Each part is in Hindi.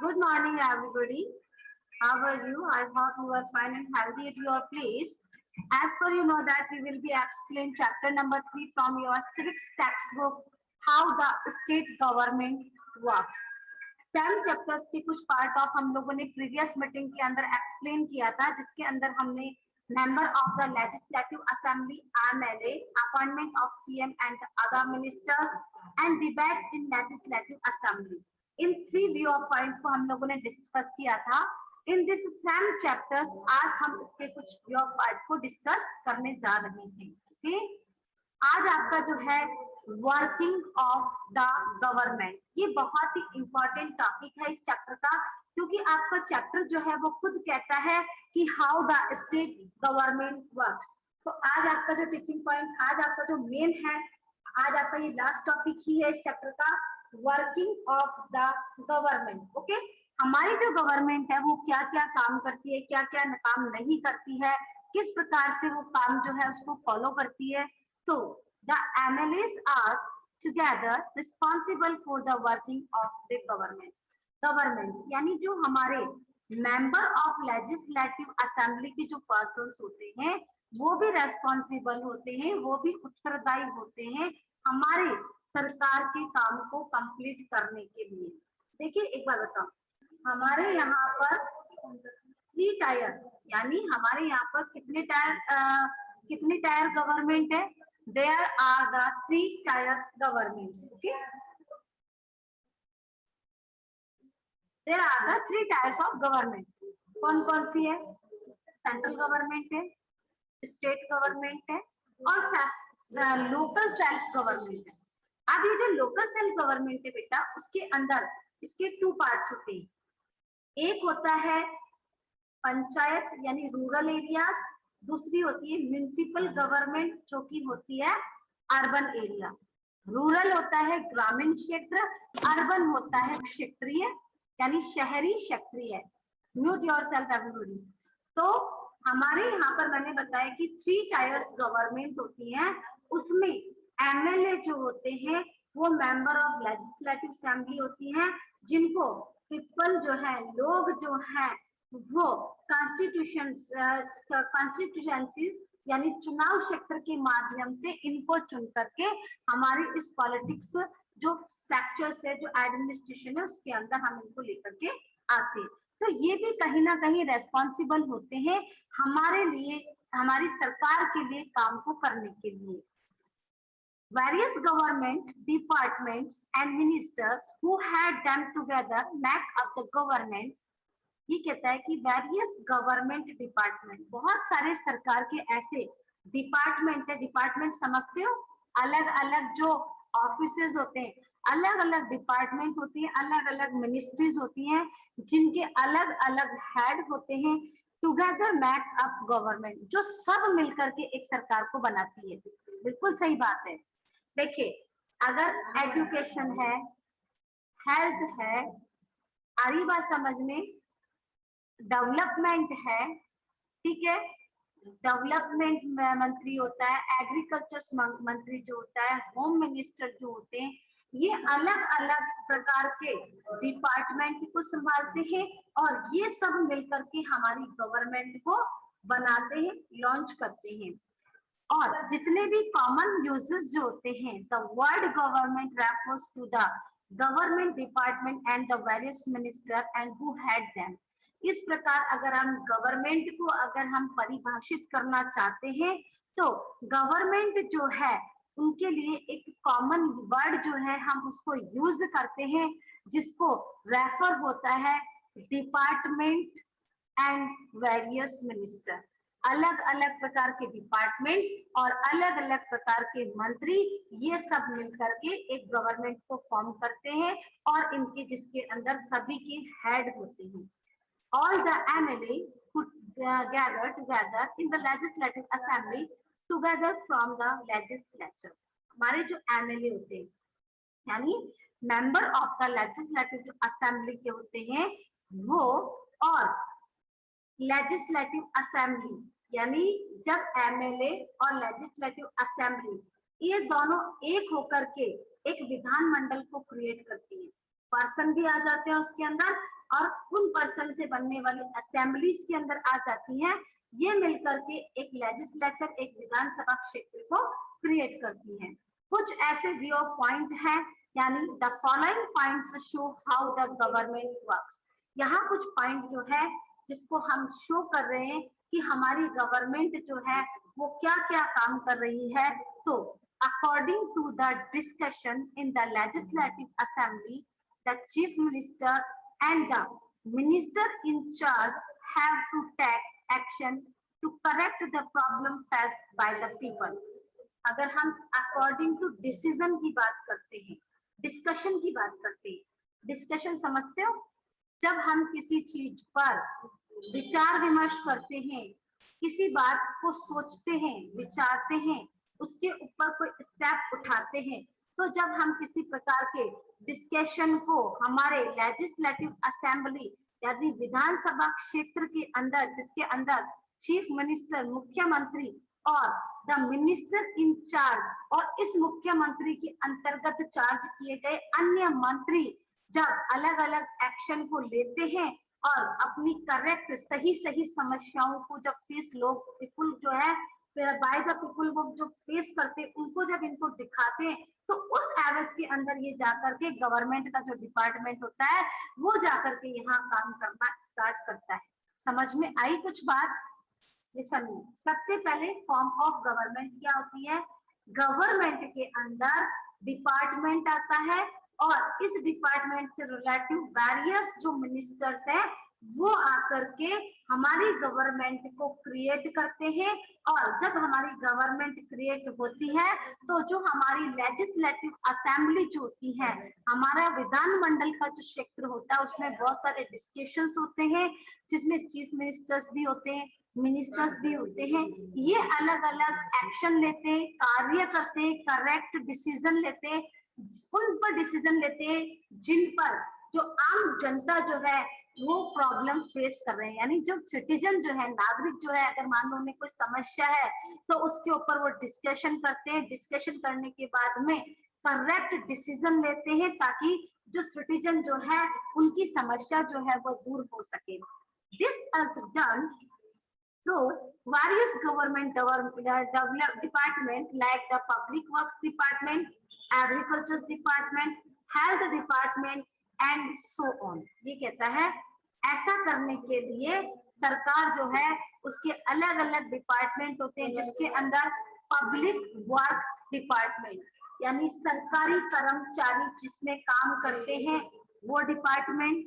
Good morning, everybody. How are you? I hope you are fine and healthy at your place. As per you know that we will be explain chapter number 3 from your civics textbook, how the state government works. Same chapters के कुछ पार्ट ऑफ हम लोगों ने प्रीवियस मीटिंग के अंदर एक्सप्लेन किया था, जिसके अंदर हमने member of the legislative assembly MLA, appointment of CM and other ministers and debates in legislative assembly, in 3 view of point को हम लोगों ने डिस्कस किया था। इन दिस सेम चैप्टर्स आज हम इसके कुछ व्यू ऑफ पॉइंट को डिस्कस करने जा रहे हैं। ओके, आज आपका जो है वर्किंग ऑफ द गवर्नमेंट, ये बहुत ही इंपॉर्टेंट टॉपिक है इस चैप्टर का, क्योंकि आपका चैप्टर जो है वो खुद कहता है कि how the state government works. तो आज आपका जो टीचिंग पॉइंट, आज आपका जो मेन है, आज आपका ये लास्ट टॉपिक ही है इस चैप्टर का, working of the government. Okay, हमारी जो गवर्नमेंट है वो क्या क्या काम करती है, क्या क्या काम नहीं करती है, किस प्रकार से वो काम जो है उसको फॉलो करती है। तो the MLAs are together responsible for the working of the government. Government यानी जो हमारे मेंबर ऑफ लेजिस्लेटिव असेंबली के जो पर्सन्स होते हैं वो भी रेस्पॉन्सिबल होते हैं, वो भी उत्तरदायी होते हैं हमारे सरकार के काम को कंप्लीट करने के लिए। देखिए एक बार बताओ, हमारे यहाँ पर 3 टायर, यानी हमारे यहाँ पर कितने टायर गवर्नमेंट है? There are the 3 tier governments. Okay, there are the 3 tiers of government. कौन कौन सी है? सेंट्रल गवर्नमेंट है, स्टेट गवर्नमेंट है और लोकल सेल्फ गवर्नमेंट है। अब ये जो लोकल सेल्फ गवर्नमेंट है बेटा, उसके अंदर इसके 2 पार्ट्स होते हैं। एक होता है पंचायत यानी रूरल एरियाज, दूसरी होती है म्युनिसिपल गवर्नमेंट जो कि होती है अर्बन एरिया। रूरल होता है ग्रामीण क्षेत्र, अर्बन होता है क्षेत्रीय यानी शहरी क्षेत्रीय। Mute yourself everybody. तो हमारे यहाँ पर मैंने बताया कि 3 टायर्स गवर्नमेंट होती है, उसमें एमएलए जो होते हैं वो मेंबर ऑफ लेजिस्लेटिव असेंबली होती हैं, जिनको पीपल जो है, लोग जो है वो कॉन्स्टिट्यूशंसीज यानी चुनाव क्षेत्र के माध्यम से इनको चुन करके हमारी इस पॉलिटिक्स जो स्ट्रक्चर्स है, जो एडमिनिस्ट्रेशन है, उसके अंदर हम इनको लेकर के आते हैं। तो ये भी कहीं ना कहीं रेस्पॉन्सिबल होते हैं हमारे लिए, हमारी सरकार के लिए काम को करने के लिए। Various government departments and ministers who had them together make up the government. ये कहता है कि वेरियस गवर्नमेंट डिपार्टमेंट, बहुत सारे सरकार के ऐसे डिपार्टमेंट है, डिपार्टमेंट समझते हो, अलग अलग जो ऑफिसेज होते हैं, अलग अलग डिपार्टमेंट होती है, अलग अलग मिनिस्ट्रीज होती हैं, जिनके अलग अलग हेड होते हैं। टुगेदर मेक अप गवर्नमेंट, जो सब मिलकर के एक सरकार को बनाती है। बिल्कुल सही बात है। देखिए, अगर एजुकेशन है, हेल्थ है, आ रही बात समझ में, डेवलपमेंट है, ठीक है, डेवलपमेंट मंत्री होता है, एग्रीकल्चर मंत्री जो होता है, होम मिनिस्टर जो होते हैं, ये अलग अलग प्रकार के डिपार्टमेंट को संभालते हैं और ये सब मिलकर के हमारी गवर्नमेंट को बनाते हैं, लॉन्च करते हैं। और जितने भी कॉमन यूजेस जो होते हैं, the word government refers to the government department and the various minister and who head them. इस प्रकार अगर हम गवर्नमेंट को अगर हम परिभाषित करना चाहते हैं तो गवर्नमेंट जो है उनके लिए एक कॉमन वर्ड जो है हम उसको यूज करते हैं, जिसको रेफर होता है डिपार्टमेंट एंड वेरियस मिनिस्टर। अलग अलग प्रकार के डिपार्टमेंट्स और अलग अलग प्रकार के मंत्री, ये सब मिलकर के एक गवर्नमेंट को फॉर्म करते हैं और इनके जिसके अंदर सभी के हेड होते हैं। All the MLA who gather together in the legislative assembly together from the legislature. हमारे जो MLA होते हैं यानी member of the legislative assembly के होते हैं वो, और लेजिस्लेटिव असेंबली यानी जब MLA और लेजिस्लेटिव असेंबली ये दोनों एक होकर के एक विधानमंडल को क्रिएट करती है। पर्सन भी आ जाते हैं उसके अंदर, और उन पर्सन से बनने वाली असेंबलीज के अंदर आ जाती हैं। ये मिलकर के एक लेजिस्लेचर, एक विधानसभा क्षेत्र को क्रिएट करती हैं। कुछ ऐसे व्यू पॉइंट हैं, यानी the following points show how the government works. यहाँ कुछ पॉइंट जो है जिसको हम शो कर रहे हैं कि हमारी गवर्नमेंट जो है वो क्या क्या काम कर रही है। तो according to the discussion in the legislative assembly, the chief minister and the minister in charge have to take action to correct the problem faced by the people. अगर हम according to decision की बात करते हैं, discussion की बात करते हैं, discussion समझते हो? जब हम किसी चीज पर विचार विमर्श करते हैं, किसी बात को सोचते हैं, विचारते हैं, उसके ऊपर कोई स्टेप उठाते हैं, तो जब हम किसी प्रकार के डिस्कशन को हमारे लेजिस्लेटिव असेंबली यानी विधानसभा क्षेत्र के अंदर, जिसके अंदर चीफ मिनिस्टर, मुख्यमंत्री और द मिनिस्टर इन चार्ज और इस मुख्यमंत्री के अंतर्गत चार्ज किए गए अन्य मंत्री जब अलग अलग एक्शन को लेते हैं और अपनी करेक्ट सही सही समस्याओं को जब फेस लोग पीपुल जो है बाय द पीपुल वो जो फेस करते हैं उनको जब इनको दिखाते हैं, तो उस एवज के अंदर ये जाकर के गवर्नमेंट का जो डिपार्टमेंट होता है वो जाकर के यहाँ काम करना स्टार्ट करता है। समझ में आई कुछ बात? ये सुनिए, सबसे पहले फॉर्म ऑफ गवर्नमेंट क्या होती है। गवर्नमेंट के अंदर डिपार्टमेंट आता है और इस डिपार्टमेंट से रिलेटिव वेरियस जो मिनिस्टर्स हैं वो आकर के हमारी गवर्नमेंट को क्रिएट करते हैं। और जब हमारी गवर्नमेंट क्रिएट होती है तो जो हमारी लेजिस्लेटिव असेंबली जो होती है, हमारा विधानमंडल का जो क्षेत्र होता है, उसमें बहुत सारे डिस्कशंस होते हैं जिसमें चीफ मिनिस्टर्स भी होते हैं, मिनिस्टर्स भी होते हैं। ये अलग अलग एक्शन लेते हैं, कार्य करते हैं, करेक्ट डिसीजन लेते हैं, उन पर डिसीजन लेते हैं जिन पर जो आम जनता जो है वो प्रॉब्लम फेस कर रहे हैं। यानी जो सिटीजन जो है, नागरिक जो है, अगर मान लो उन्हें कोई समस्या है तो उसके ऊपर वो डिस्कशन करते हैं। डिस्कशन करने के बाद में करेक्ट डिसीजन लेते हैं ताकि जो सिटीजन जो है उनकी समस्या जो है वो दूर हो सके। This is done through various government department like the public works department, agriculture department, health department and so on। ये कहता है ऐसा करने के लिए सरकार जो है उसके अलग अलग डिपार्टमेंट होते हैं, जिसके अंदर पब्लिक वर्क्स डिपार्टमेंट यानी सरकारी कर्मचारी जिसमें काम करते हैं वो डिपार्टमेंट,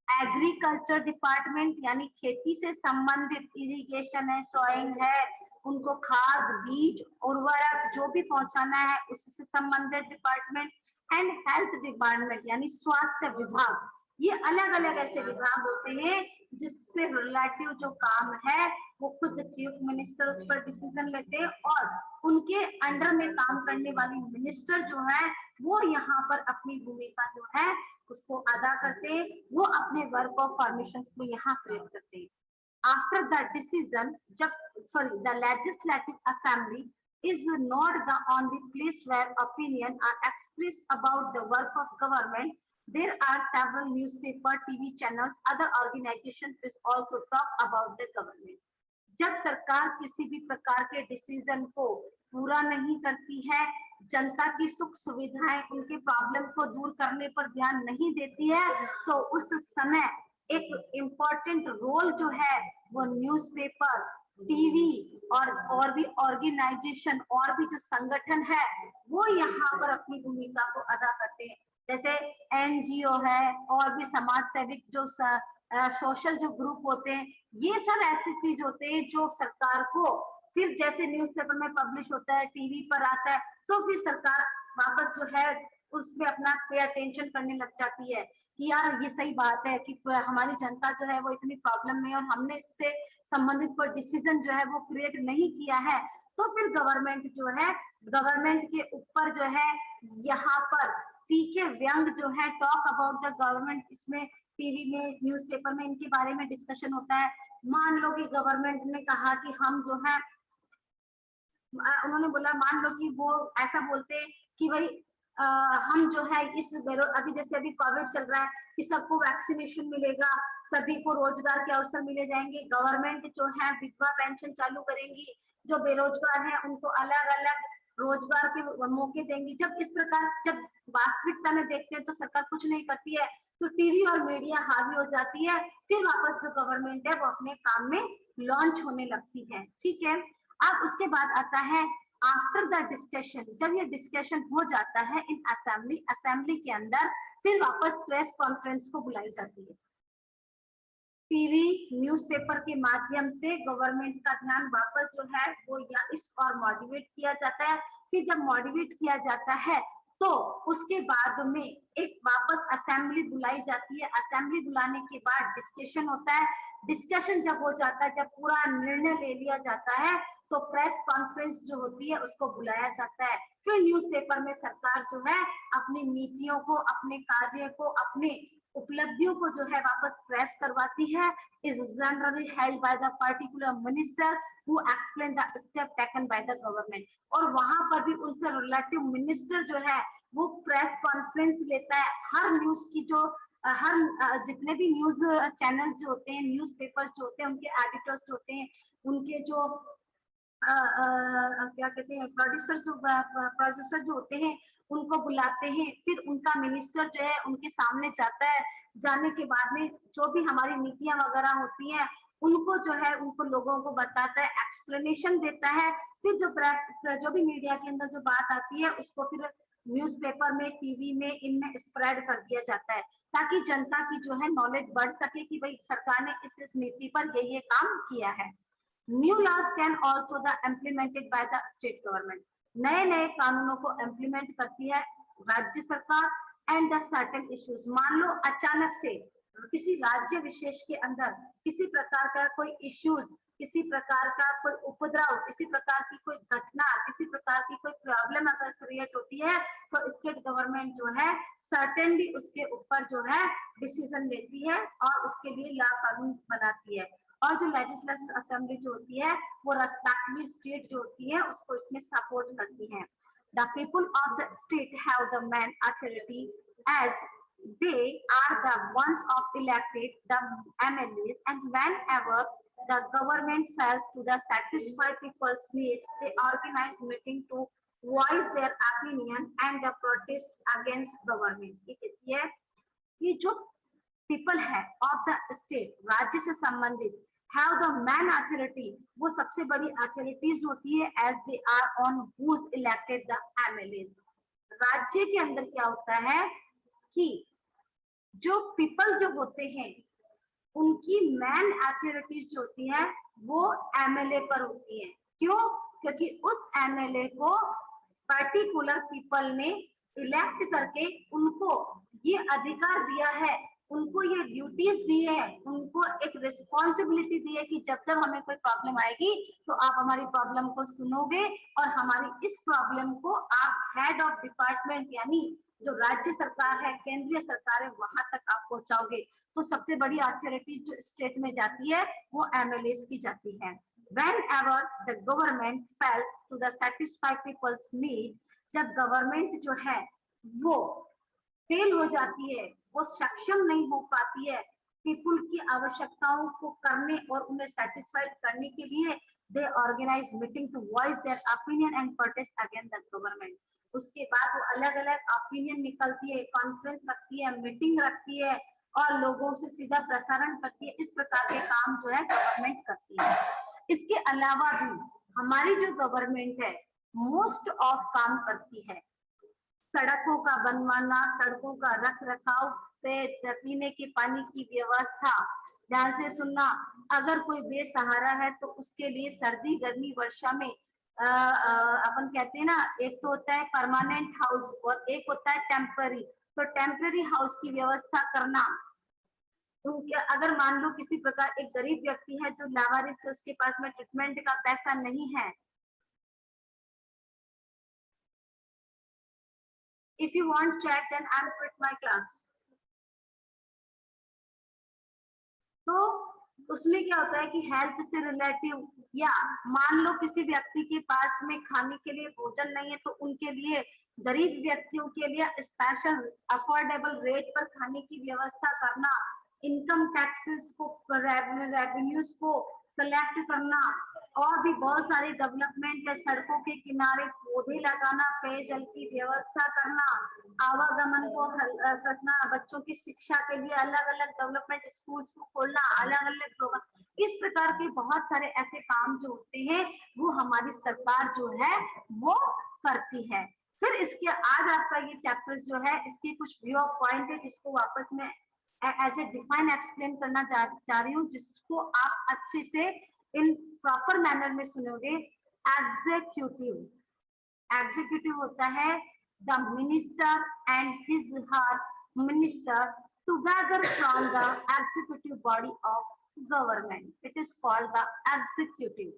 एग्रीकल्चर डिपार्टमेंट यानी खेती से संबंधित, इरिगेशन है, सॉइल है, उनको खाद, बीज, उर्वरक जो भी पहुंचाना है उससे संबंधित डिपार्टमेंट, एंड हेल्थ डिपार्टमेंट यानी स्वास्थ्य विभाग। ये अलग अलग ऐसे विभाग होते हैं जिससे रिलेटिव जो काम है वो खुद चीफ मिनिस्टर उस पर डिसीजन लेते हैं और उनके अंडर में काम करने वाली मिनिस्टर जो है वो यहाँ पर अपनी भूमिका जो है उसको अदा करते हैं, वो अपने वर्क ऑफ फॉर्मेशंस को यहाँ क्रिएट करते हैं। आफ्टर द डिसीजन, जब the legislative assembly is not the only place where opinion are expressed about the work of government. There are several newspaper, TV channels, other organizations which also talk about the government. जब सरकार किसी भी प्रकार के डिसीजन को पूरा नहीं करती है, जनता की सुख सुविधाएं, उनके प्रॉब्लम को दूर करने पर ध्यान नहीं देती है, तो उस समय एक इम्पोर्टेंट रोल जो है वो न्यूज़पेपर, टीवी और भी ऑर्गेनाइजेशन और भी जो संगठन है वो यहाँ पर अपनी भूमिका को अदा करते हैं। जैसे एनजीओ है और भी समाज सेविक जो सोशल जो ग्रुप होते हैं, ये सब ऐसी चीज होते हैं जो सरकार को फिर जैसे न्यूज़पेपर में पब्लिश होता है, टीवी पर आता है, तो फिर सरकार वापस जो है उसमें अपना पे अटेंशन करने लग जाती है कि यार ये सही बात है कि हमारी जनता जो है वो इतनी प्रॉब्लम में और हमने इससे संबंधित कोई डिसीजन जो है वो क्रिएट नहीं किया है। तो फिर गवर्नमेंट जो है, गवर्नमेंट के ऊपर जो है यहाँ पर तीखे व्यंग जो है, टॉक अबाउट द गवर्नमेंट, इसमें टीवी में, न्यूज़पेपर में इनके बारे में डिस्कशन होता है। मान लो कि गवर्नमेंट ने कहा कि हम जो है, उन्होंने बोला, मान लो कि वो ऐसा बोलते कि भाई हम जो है इस अभी जैसे अभी कोविड चल रहा है कि सबको वैक्सीनेशन मिलेगा, सभी को रोजगार के अवसर मिले जाएंगे, गवर्नमेंट जो है विधवा पेंशन चालू करेंगी, जो बेरोजगार हैं उनको अलग अलग रोजगार के मौके देंगी। जब इस प्रकार जब वास्तविकता में देखते हैं तो सरकार कुछ नहीं करती है, तो टीवी और मीडिया हावी हो जाती है, फिर वापस जो गवर्नमेंट है वो अपने काम में लॉन्च होने लगती है। ठीक है, अब उसके बाद आता है आफ्टर द डिस्कशन, जब ये डिस्कशन हो जाता है इन असेंबली के अंदर, फिर वापस प्रेस कॉन्फ्रेंस को बुलाई जाती है। टीवी न्यूज़पेपर के माध्यम से गवर्नमेंट का ध्यान वापस जो है वो या इस और मोटिवेट किया जाता है। फिर जब मोटिवेट किया जाता है तो उसके बाद में एक वापस असेंबली बुलाई जाती है। असेंबली बुलाने के बाद डिस्कशन होता है। डिस्कशन जब हो जाता है, जब पूरा निर्णय ले लिया जाता है, तो प्रेस कॉन्फ्रेंस जो होती है उसको बुलाया जाता है। फिर न्यूज़पेपर में सरकार जो है अपनी नीतियों को, अपने कार्य को, अपने उपलब्धियों को जो है वापस प्रेस करवाती है। Is generally held by the particular minister who explain the step taken by the government. और वहां पर भी उनसे रिलेटिव मिनिस्टर जो है वो प्रेस कॉन्फ्रेंस लेता है। हर न्यूज की जो हर जितने भी न्यूज चैनल जो होते हैं, न्यूज पेपर जो होते हैं, उनके एडिटर्स जो होते हैं, उनके जो क्या कहते हैं प्रोड्यूसर जो होते हैं, उनको बुलाते हैं। फिर उनका मिनिस्टर जो है उनके सामने जाता है। जाने के बाद में जो भी हमारी नीतियां वगैरह होती हैं उनको जो है उनको लोगों को बताता है, एक्सप्लेनेशन देता है। फिर जो भी मीडिया के अंदर जो बात आती है उसको फिर न्यूज़पेपर में, टीवी में, इनमें स्प्रेड कर दिया जाता है, ताकि जनता की जो है नॉलेज बढ़ सके कि भाई सरकार ने इस नीति पर ये काम किया है। New laws can also the implemented by the state government. नए नए कानूनों को इम्प्लीमेंट करती है राज्य सरकार। एंड द सर्टेन इश्यूज, मान लो अचानक से किसी राज्य विशेष के अंदर किसी प्रकार का कोई इश्यूज, किसी प्रकार का कोई उपद्रव, किसी प्रकार की कोई घटना, किसी प्रकार की कोई प्रॉब्लम अगर क्रिएट होती है तो स्टेट गवर्नमेंट जो है सर्टेनली उसके ऊपर जो है डिसीजन लेती है और उसके लिए लॉ कानून बनाती है। और जो लेजिस्लेटिव असेंबली जो होती है वो रेस्पेक्टिव स्टेट जो होती है उसको इसमें सपोर्ट करती है। The people of the state have the main authority as they are the ones of elected the MLAs, and whenever the government fails to the satisfy people's needs, they organize meeting to voice their opinion and the protest against government। ये कहती है कि जो पीपल है ऑफ द स्टेट, राज्य से संबंधित, हैव द मैन अथॉरिटी, वो सबसे बड़ी अथॉरिटीज होती है, as they are on whose elected the MLAs. राज्य के अंदर क्या होता है कि जो पीपल जो होते हैं उनकी मैन अथॉरिटीज जो होती है वो एमएलए पर होती है। क्यों? क्योंकि उस एमएलए को पर्टिकुलर पीपल ने इलेक्ट करके उनको ये अधिकार दिया है, उनको ये ड्यूटीज दी है, उनको एक रिस्पॉन्सिबिलिटी दी है कि जब जब हमें कोई प्रॉब्लम आएगी तो आप हमारी प्रॉब्लम को सुनोगे और हमारी इस प्रॉब्लम को आप हेड ऑफ डिपार्टमेंट यानी जो राज्य सरकार है, केंद्रीय सरकार है, वहां तक आप पहुंचाओगे। तो सबसे बड़ी अथॉरिटी जो स्टेट में जाती है वो एमएलएस की जाती है। Whenever the government fails to the satisfy people's need, जब गवर्नमेंट जो है वो फेल हो जाती है, वो सक्षम नहीं हो पाती है पीपल की आवश्यकताओं को करने और उन्हें सेटिस्फाइड करने के लिए, they organise meeting to voice their opinion and protest against the government. उसके बाद वो अलग अलग ओपिनियन निकलती है, कॉन्फ्रेंस रखती है, मीटिंग रखती है और लोगों से सीधा प्रसारण करती है। इस प्रकार के काम जो है गवर्नमेंट करती है। इसके अलावा भी हमारी जो गवर्नमेंट है मोस्ट ऑफ काम करती है सड़कों का बनवाना, सड़कों का रख रखाव, पीने के पानी की व्यवस्था। ध्यान से सुनना, अगर कोई बेसहारा है तो उसके लिए सर्दी गर्मी वर्षा में अपन कहते हैं ना, एक तो होता है परमानेंट हाउस और एक होता है टेम्पररी। तो टेम्पररी हाउस की व्यवस्था करना, उनके अगर मान लो किसी प्रकार एक गरीब व्यक्ति है जो लावारिस है, उसके पास में ट्रीटमेंट का पैसा नहीं है, if you want chat then I'll quit my class। तो उसमें क्या होता है कि हेल्थ से रिलेटिव, या मान लो किसी व्यक्ति के पास में खाने के लिए भोजन नहीं है तो उनके लिए गरीब व्यक्तियों के लिए स्पेशल अफोर्डेबल रेट पर खाने की व्यवस्था करना, इनकम टैक्सेस को, रेवेन्यूज को कलेक्ट करना, और भी बहुत सारे डेवलपमेंट है, सड़कों के किनारे पौधे लगाना, पेयजल की व्यवस्था करना, आवागमन को करना, बच्चों की शिक्षा के लिए अलग अलग डेवलपमेंट स्कूल्स को खोलना, अलग अलग प्रोग्राम, इस प्रकार के बहुत सारे ऐसे काम जो होते हैं वो हमारी सरकार जो है वो करती है। फिर इसके आज आपका ये चैप्टर जो है इसके कुछ व्यू ऑफ पॉइंट है जिसको वापस में एज ए डिफाइन एक्सप्लेन करना चाह रही हूँ, जिसको आप अच्छे से इन प्रॉपर मैनर में सुनोगे। एग्जीक्यूटिव, एग्जीक्यूटिव होता है the minister and his her minister together from the executive body of government, it is called the executive.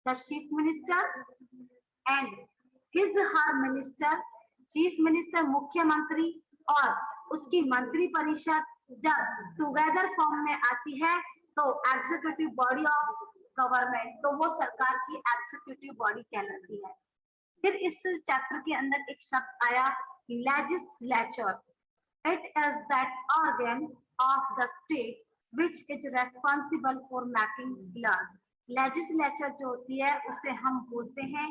The chief minister and his her minister, chief minister मुख्यमंत्री और उसकी मंत्री परिषद जब टुगेदर फॉर्म में आती है तो एग्जीक्यूटिव बॉडी ऑफ गवर्नमेंट, तो वो सरकार की एग्जीक्यूटिव बॉडी कहलाती है। फिर इस चैप्टर के अंदर एक शब्द आया legislature, it is that organ of the state which is responsible for making laws। Legislature जो होती है उसे हम बोलते हैं,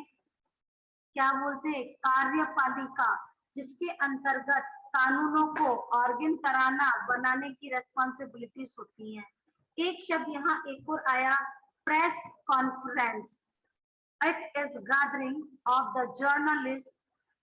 क्या बोलते हैं, कार्यपालिका, जिसके अंतर्गत कानूनों को ऑर्गन कराना, बनाने की रेस्पॉन्सिबिलिटीज होती हैं। एक शब्द यहाँ एक और आया, press conference, it is gathering of the journalist,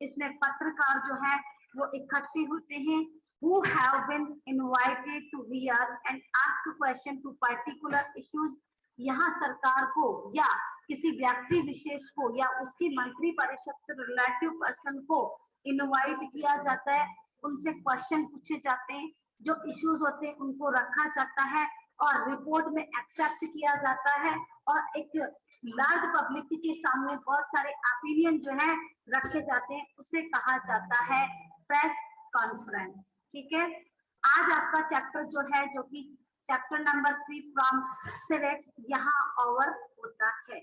इसमें पत्रकार जो है वो इकट्ठे होते हैं who have been invited to hear and ask question to particular issues। यहाँ सरकार को या किसी व्यक्ति विशेष को या उसकी मंत्री परिषद से रिलेटिव पर्सन को इनवाइट किया जाता है, उनसे क्वेश्चन पूछे जाते हैं, जो इश्यूज होते हैं उनको रखा जाता है और रिपोर्ट में एक्सेप्ट किया जाता है और एक लार्ज पब्लिक के सामने बहुत सारे ओपिनियन जो है रखे जाते हैं, उसे कहा जाता है प्रेस कॉन्फ्रेंस। ठीक है, आज आपका चैप्टर जो है जो कि चैप्टर नंबर 3 फ्रॉम सिविक्स यहाँ ओवर होता है।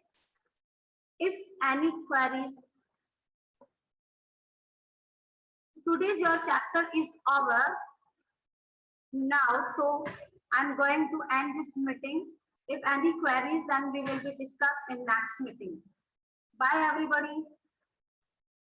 If any queries, today's your chapter is over now, so I'm going to end this meeting. If any queries, then we will be discussed in next meeting. Bye everybody.